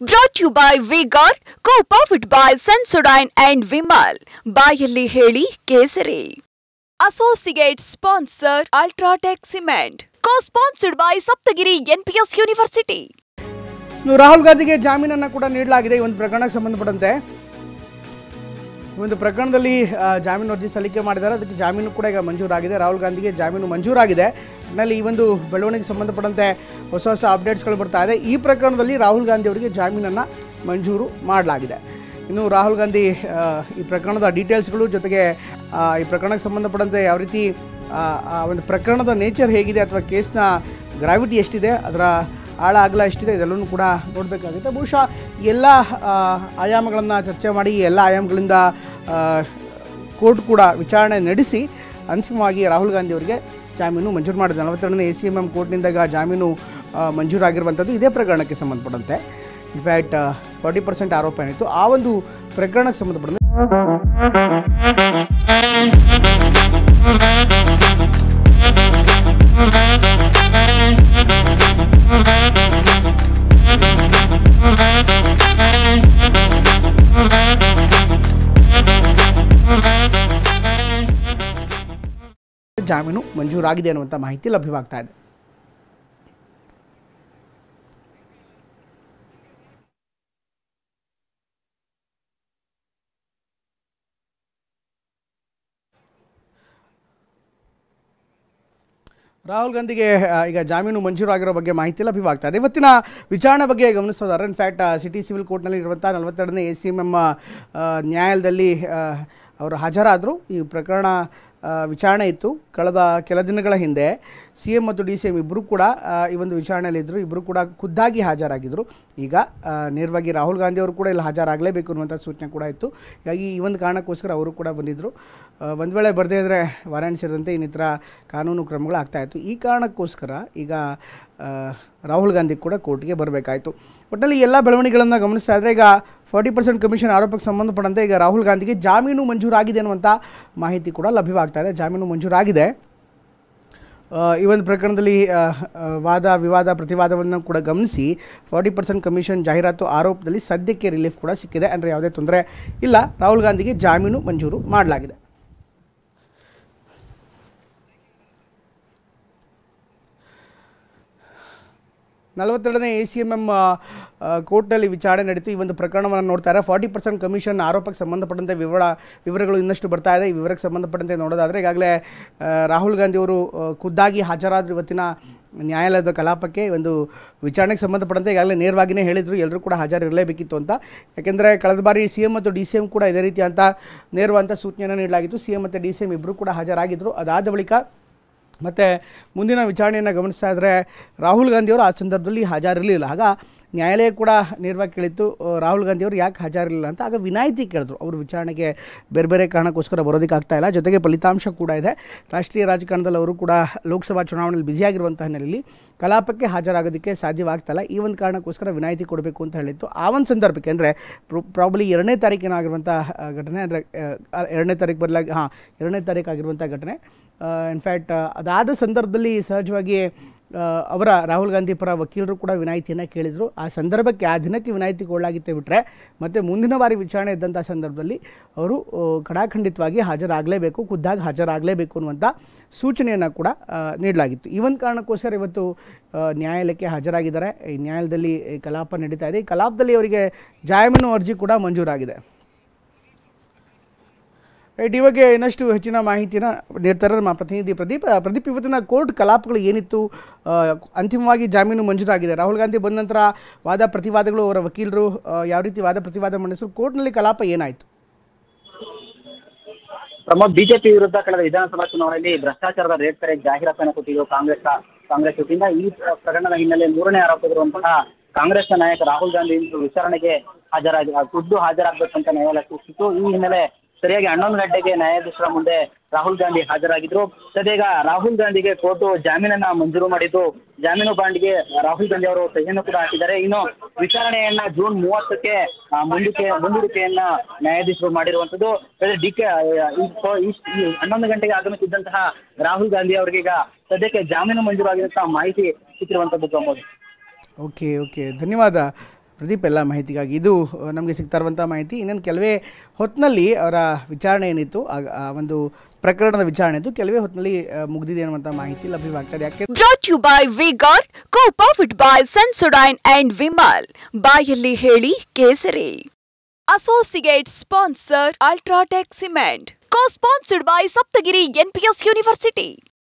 Brought to you by V-Guard, co-powered by Sensodyne and Vimal. ಬಾಯಲ್ಲಿ ಹೇಳಿ ಕೇಸರಿ. Associate sponsor Ultratech Cement. Co-sponsored by Saptagiri NPS University. Rahul ಗಾಂಧಿಗೆ ಜಾಮೀನನ್ನು ಕೂಡ ನೀಡಲಾಗಿದೆ. ಈ ಒಂದು ಪ್ರಕರಣಕ್ಕೆ ಸಂಬಂಧಪಟ್ಟಂತೆ ಈ ಒಂದು ಪ್ರಕರಣದಲ್ಲಿ ಜಾಮೀನು ಅರ್ಜಿ ಸಲ್ಲಿಕೆ ಮಾಡಿದ್ದಾರೆ. ಅದಕ್ಕೆ ಜಾಮೀನು ಕೂಡ ಈಗ ಮಂಜೂರಾಗಿದೆ. ರಾಹುಲ್ ಗಾಂಧಿಗೆ ಜಾಮೀನು ಮಂಜೂರಾಗಿದೆ. ಒಟ್ಟಿನಲ್ಲಿ ಈ ಒಂದು ಬೆಳವಣಿಗೆಗೆ ಸಂಬಂಧಪಟ್ಟಂತೆ ಹೊಸ ಹೊಸ ಅಪ್ಡೇಟ್ಸ್ಗಳು ಬರ್ತಾ ಇದೆ. ಈ ಪ್ರಕರಣದಲ್ಲಿ ರಾಹುಲ್ ಗಾಂಧಿ ಅವರಿಗೆ ಜಾಮೀನನ್ನು ಮಂಜೂರು ಮಾಡಲಾಗಿದೆ. ಇನ್ನು ರಾಹುಲ್ ಗಾಂಧಿ ಈ ಪ್ರಕರಣದ ಡೀಟೇಲ್ಸ್ಗಳು ಜೊತೆಗೆ ಈ ಪ್ರಕರಣಕ್ಕೆ ಸಂಬಂಧಪಟ್ಟಂತೆ ಯಾವ ರೀತಿ ಒಂದು ಪ್ರಕರಣದ ನೇಚರ್ ಹೇಗಿದೆ ಅಥವಾ ಕೇಸ್ನ ಗ್ರಾವಿಟಿ ಎಷ್ಟಿದೆ, ಅದರ ಆಳ ಅಗಲ ಎಷ್ಟಿದೆ, ಇದೆಲ್ಲವೂ ಕೂಡ ನೋಡಬೇಕಾಗುತ್ತೆ. ಬಹುಶಃ ಎಲ್ಲ ಆಯಾಮಗಳನ್ನು ಚರ್ಚೆ ಮಾಡಿ ಎಲ್ಲ ಆಯಾಮಗಳಿಂದ ಕೋರ್ಟ್ ಕೂಡ ವಿಚಾರಣೆ ನಡೆಸಿ ಅಂತಿಮವಾಗಿ ರಾಹುಲ್ ಗಾಂಧಿ ಅವರಿಗೆ ಜಾಮೀನು ಮಂಜೂರು ಮಾಡಿದೆ. 42ನೇ ACMM ಕೋರ್ಟ್ನಿಂದ ಈಗ ಜಾಮೀನು ಮಂಜೂರಾಗಿರುವಂಥದ್ದು ಇದೇ ಪ್ರಕರಣಕ್ಕೆ ಸಂಬಂಧಪಟ್ಟಂತೆ. ಇನ್ಫ್ಯಾಕ್ಟ್ 40% ಆರೋಪ ಏನಿತ್ತು ಆ ಒಂದು ಪ್ರಕರಣಕ್ಕೆ ಸಂಬಂಧಪಟ್ಟಂತೆ ಜಾಮೀನು ಮಂಜೂರಾಗಿದೆ ಅನ್ನುವಂಥ ಮಾಹಿತಿ ಲಭ್ಯವಾಗ್ತಾ ಇದೆ. ರಾಹುಲ್ ಗಾಂಧಿಗೆ ಈಗ ಜಾಮೀನು ಮಂಜೂರಾಗಿರೋ ಬಗ್ಗೆ ಮಾಹಿತಿ ಲಭ್ಯವಾಗ್ತಾ ಇದೆ. ಇವತ್ತಿನ ವಿಚಾರಣೆ ಬಗ್ಗೆ ಗಮನಿಸೋದಾದ್ರೆ ಇನ್ಫ್ಯಾಕ್ಟ್ ಸಿಟಿ ಸಿವಿಲ್ ಕೋರ್ಟ್ನಲ್ಲಿ ಇರುವಂಥ 42ನೇ ACMM ನ್ಯಾಯಾಲಯದಲ್ಲಿ ಅವರು ಹಾಜರಾದರು. ಈ ಪ್ರಕರಣ ವಿಚಾರಣೆ ಇತ್ತು. ಕಳೆದ ಕೆಲ ದಿನಗಳ ಹಿಂದೆ CM ಮತ್ತು DCM ಇಬ್ಬರು ಕೂಡ ಈ ಒಂದು ವಿಚಾರಣೆಯಲ್ಲಿದ್ದರು. ಇಬ್ಬರು ಕೂಡ ಖುದ್ದಾಗಿ ಹಾಜರಾಗಿದ್ದರು. ಈಗ ನೇರವಾಗಿ ರಾಹುಲ್ ಗಾಂಧಿ ಅವರು ಕೂಡ ಇಲ್ಲಿ ಹಾಜರಾಗಲೇಬೇಕು ಅನ್ನುವಂಥ ಸೂಚನೆ ಕೂಡ ಇತ್ತು. ಹೀಗಾಗಿ ಈ ಒಂದು ಕಾರಣಕ್ಕೋಸ್ಕರ ಅವರು ಕೂಡ ಬಂದಿದ್ದರು. ಒಂದು ವೇಳೆ ಬರದೇ ಇದ್ದರೆ ವಾರಂಟ್ ಸೇರಿದಂತೆ ಇನ್ನಿತರ ಕಾನೂನು ಕ್ರಮಗಳು ಆಗ್ತಾಯಿತ್ತು. ಈ ಕಾರಣಕ್ಕೋಸ್ಕರ ಈಗ ರಾಹುಲ್ ಗಾಂಧಿ ಕೂಡ ಕೋರ್ಟ್ಗೆ ಬರಬೇಕಾಯಿತು. ಒಟ್ಟಿನಲ್ಲಿ ಎಲ್ಲ ಬೆಳವಣಿಗೆಗಳನ್ನು ಗಮನಿಸ್ತಾ ಇದ್ದರೆ ಈಗ 40% ಕಮಿಷನ್ ಆರೋಪಕ್ಕೆ ಸಂಬಂಧಪಟ್ಟಂತೆ ಈಗ ರಾಹುಲ್ ಗಾಂಧಿಗೆ ಜಾಮೀನು ಮಂಜೂರಾಗಿದೆ ಅನ್ನುವಂಥ ಮಾಹಿತಿ ಕೂಡ ಲಭ್ಯವಾಗ್ತಾ ಇದೆ. ಜಾಮೀನು ಮಂಜೂರಾಗಿದೆ. ಈ ಒಂದು ಪ್ರಕರಣದಲ್ಲಿ ವಾದ ವಿವಾದ ಪ್ರತಿವಾದವನ್ನು ಕೂಡ ಗಮನಿಸಿ 40% ಕಮಿಷನ್ ಜಾಹೀರಾತು ಆರೋಪದಲ್ಲಿ ಸದ್ಯಕ್ಕೆ ರಿಲೀಫ್ ಕೂಡ ಸಿಕ್ಕಿದೆ. ಅಂದರೆ ಯಾವುದೇ ತೊಂದರೆ ಇಲ್ಲ. ರಾಹುಲ್ ಗಾಂಧಿಗೆ ಜಾಮೀನು ಮಂಜೂರು ಮಾಡಲಾಗಿದೆ. ನಲವತ್ತೆರಡನೇ ACMM ಕೋರ್ಟ್ನಲ್ಲಿ ವಿಚಾರಣೆ ನಡೀತು. ಈ ಒಂದು ಪ್ರಕರಣವನ್ನು ನೋಡ್ತಾರೆ. 40% ಕಮಿಷನ್ ಆರೋಪಕ್ಕೆ ಸಂಬಂಧಪಟ್ಟಂತೆ ವಿವರಗಳು ಇನ್ನಷ್ಟು ಬರ್ತಾ ಇದೆ. ಈ ವಿವರಕ್ಕೆ ಸಂಬಂಧಪಟ್ಟಂತೆ ನೋಡೋದಾದರೆ ಈಗಾಗಲೇ ರಾಹುಲ್ ಗಾಂಧಿ ಅವರು ಖುದ್ದಾಗಿ ಹಾಜರಾದರು ಇವತ್ತಿನ ನ್ಯಾಯಾಲಯದ ಕಲಾಪಕ್ಕೆ. ಒಂದು ವಿಚಾರಣೆಗೆ ಸಂಬಂಧಪಟ್ಟಂತೆ ಈಗಾಗಲೇ ನೇರವಾಗಿಯೇ ಹೇಳಿದರು ಎಲ್ಲರೂ ಕೂಡ ಹಾಜರಿರಲೇಬೇಕಿತ್ತು ಅಂತ. ಯಾಕೆಂದರೆ ಕಳೆದ ಬಾರಿ CM ಮತ್ತು DCM ಕೂಡ ಇದೇ ರೀತಿ ಅಂತ ನೇರವಾದಂಥ ಸೂಚನೆಯನ್ನು ನೀಡಲಾಗಿತ್ತು. CM ಮತ್ತು DCM ಇಬ್ಬರು ಕೂಡ ಹಾಜರಾಗಿದ್ದರು. ಅದಾದ ಬಳಿಕ ಮತ್ತು ಮುಂದಿನ ವಿಚಾರಣೆಯನ್ನು ಗಮನಿಸ್ತಾ ಇದ್ದರೆ ರಾಹುಲ್ ಗಾಂಧಿಯವರು ಆ ಸಂದರ್ಭದಲ್ಲಿ ಹಾಜರಿರಲಿಲ್ಲ. ಆಗ ನ್ಯಾಯಾಲಯ ಕೂಡ ನೇರವಾಗಿ ಕೇಳಿತ್ತು ರಾಹುಲ್ ಗಾಂಧಿಯವರು ಯಾಕೆ ಹಾಜರಿರಲಿಲ್ಲ ಅಂತ. ಆಗ ವಿನಾಯಿತಿ ಕೇಳಿದ್ರು. ಅವರು ವಿಚಾರಣೆಗೆ ಬೇರೆ ಬೇರೆ ಕಾರಣಕ್ಕೋಸ್ಕರ ಬರೋದಕ್ಕೆ ಆಗ್ತಾಯಿಲ್ಲ, ಜೊತೆಗೆ ಫಲಿತಾಂಶ ಕೂಡ ಇದೆ. ರಾಷ್ಟ್ರೀಯ ರಾಜಕಾರಣದಲ್ಲಿ ಅವರು ಕೂಡ ಲೋಕಸಭಾ ಚುನಾವಣೆಯಲ್ಲಿ ಬ್ಯುಸಿಯಾಗಿರುವಂಥ ಹಿನ್ನೆಲೆಯಲ್ಲಿ ಕಲಾಪಕ್ಕೆ ಹಾಜರಾಗೋದಕ್ಕೆ ಸಾಧ್ಯವಾಗ್ತಾಯಿಲ್ಲ. ಈ ಒಂದು ಕಾರಣಕ್ಕೋಸ್ಕರ ವಿನಾಯಿತಿ ಕೊಡಬೇಕು ಅಂತ ಹೇಳಿತ್ತು. ಆ ಒಂದು ಸಂದರ್ಭಕ್ಕೆ ಅಂದರೆ ಪ್ರಾಬಲಿ 2ನೇ ತಾರೀಕಿನಾಗಿರುವಂಥ ಘಟನೆ, ಅಂದರೆ 2ನೇ ತಾರೀಕು ಬದಲಾಗಿ 2ನೇ ತಾರೀಕು ಆಗಿರುವಂಥ ಘಟನೆ. ಇನ್ಫ್ಯಾಕ್ಟ್ ಅದಾದ ಸಂದರ್ಭದಲ್ಲಿ ಸಹಜವಾಗಿ ಅವರ ರಾಹುಲ್ ಗಾಂಧಿ ಪರ ವಕೀಲರು ಕೂಡ ವಿನಾಯಿತಿಯನ್ನು ಕೇಳಿದರು. ಆ ಸಂದರ್ಭಕ್ಕೆ ಆ ದಿನಕ್ಕೆ ವಿನಾಯಿತಿ ಕೊಡಲಾಗಿತ್ತೆ ಬಿಟ್ಟರೆ ಮತ್ತು ಮುಂದಿನ ಬಾರಿ ವಿಚಾರಣೆ ಇದ್ದಂಥ ಸಂದರ್ಭದಲ್ಲಿ ಅವರು ಖಡಾಖಂಡಿತವಾಗಿ ಹಾಜರಾಗಲೇಬೇಕು, ಖುದ್ದಾಗಿ ಹಾಜರಾಗಲೇಬೇಕು ಅನ್ನುವಂಥ ಸೂಚನೆಯನ್ನು ಕೂಡ ನೀಡಲಾಗಿತ್ತು. ಈ ಒಂದು ಕಾರಣಕ್ಕೋಸ್ಕರ ಇವತ್ತು ನ್ಯಾಯಾಲಯಕ್ಕೆ ಹಾಜರಾಗಿದ್ದಾರೆ. ಈ ನ್ಯಾಯಾಲಯದಲ್ಲಿ ಕಲಾಪ ನಡೀತಾ ಇದೆ. ಈ ಕಲಾಪದಲ್ಲಿ ಅವರಿಗೆ ಜಾಮೀನು ಅರ್ಜಿ ಕೂಡ ಮಂಜೂರಾಗಿದೆ. ರೈಟ್, ಇವಾಗ ಇನ್ನಷ್ಟು ಹೆಚ್ಚಿನ ಮಾಹಿತಿನ ನೀಡ್ತಾರೆ ನಮ್ಮ ಪ್ರತಿನಿಧಿ ಪ್ರದೀಪ್. ಇವತ್ತಿನ ಕೋರ್ಟ್ ಕಲಾಪಗಳು ಏನಿತ್ತು, ಅಂತಿಮವಾಗಿ ಜಾಮೀನು ಮಂಜೂರಾಗಿದೆ. ರಾಹುಲ್ ಗಾಂಧಿ ಬಂದ ನಂತರ ವಾದ ಪ್ರತಿವಾದಗಳು, ಅವರ ವಕೀಲರು ಯಾವ ರೀತಿ ವಾದ ಪ್ರತಿವಾದ ಮಂಡಿಸಿದ್ರು, ಕೋರ್ಟ್ನಲ್ಲಿ ಕಲಾಪ ಏನಾಯಿತು? ಪ್ರಮೋದ್, ಬಿಜೆಪಿ ವಿರುದ್ಧ ಕಳೆದ ವಿಧಾನಸಭಾ ಚುನಾವಣೆಯಲ್ಲಿ ಭ್ರಷ್ಟಾಚಾರದ ರೇಟ್ ಕರೆಗೆ ಜಾಹೀರಾತನ್ನು ಕೊಟ್ಟಿದ್ದು ಕಾಂಗ್ರೆಸ್ ವತಿಯಿಂದ ಈ ಪ್ರಕರಣದ ಹಿನ್ನೆಲೆ 3ನೇ ಆರೋಪವಿರುವಂತಹ ಕಾಂಗ್ರೆಸ್ನ ನಾಯಕ ರಾಹುಲ್ ಗಾಂಧಿ ವಿಚಾರಣೆಗೆ ಖುದ್ದು ಹಾಜರಾಗಬೇಕಂತ ನ್ಯಾಯಾಲಯ ಸೂಚಿಸಿತು. ಈ ಹಿನ್ನೆಲೆ ಸರಿಯಾಗಿ 11 ಗಂಟೆಗೆ ನ್ಯಾಯಾಧೀಶರ ಮುಂದೆ ರಾಹುಲ್ ಗಾಂಧಿ ಹಾಜರಾಗಿದ್ರು. ಸದ್ಯ ರಾಹುಲ್ ಗಾಂಧಿಗೆ ಕೋರ್ಟ್ ಜಾಮೀನನ್ನ ಮಂಜೂರು ಮಾಡಿದ್ದು. ಜಾಮೀನು ಬಾಂಡ್ಗೆ ರಾಹುಲ್ ಗಾಂಧಿ ಅವರು ಸಹಿಯನ್ನು ಕೂಡ ಹಾಕಿದ್ದಾರೆ. ಇನ್ನು ವಿಚಾರಣೆಯನ್ನ ಜೂನ್ 30ಕ್ಕೆ ಮುಂದೂಡಿಕೆಯನ್ನ ನ್ಯಾಯಾಧೀಶರು ಮಾಡಿರುವಂತದ್ದು. ಡಿಕೆ 11 ಗಂಟೆಗೆ ಆಗಮಿಸಿದ್ದಂತಹ ರಾಹುಲ್ ಗಾಂಧಿ ಅವರಿಗೆ ಈಗ ಸದ್ಯಕ್ಕೆ ಜಾಮೀನು ಮಂಜೂರಾಗಿರುವಂತಹ ಮಾಹಿತಿ ಸಿಕ್ಕಿರುವಂತದ್ದು. ಪ್ರಮೋದ್, ಓಕೆ ಧನ್ಯವಾದ ಪ್ರದೀಪ್ ಎಲ್ಲ ಮಾಹಿತಿಗಾಗಿ. ಇದು ನಮಗೆ ಸಿಗ್ತಾ ಇರುವಂಥ ಮಾಹಿತಿ. ಇನ್ನೇನು ಕೆಲವೇ ಹೊತ್ತಿನಲ್ಲಿ ಅವರ ವಿಚಾರಣೆ ಏನಿತ್ತು, ಆ ಒಂದು ಪ್ರಕರಣದ ವಿಚಾರಣೆ ಇತ್ತು, ಕೆಲವೇ ಹೊತ್ತಿನಲ್ಲಿ ಮುಗಿದಿದೆ ಅನ್ನುವಂಥ ಮಾಹಿತಿ ಲಭ್ಯವಾಗ್ತದೆ. ಯಾಕೆ ಬ್ರಾಟ್ ಯು ಬೈ ವಿಗಾರ್, co powered by Sensodyne and Vimal. ಬಾಯಲ್ಲಿ ಹೇಳಿ ಕೇಸರಿ. Associate sponsor UltraTech cement. Co-sponsored by Saptagiri NPS University.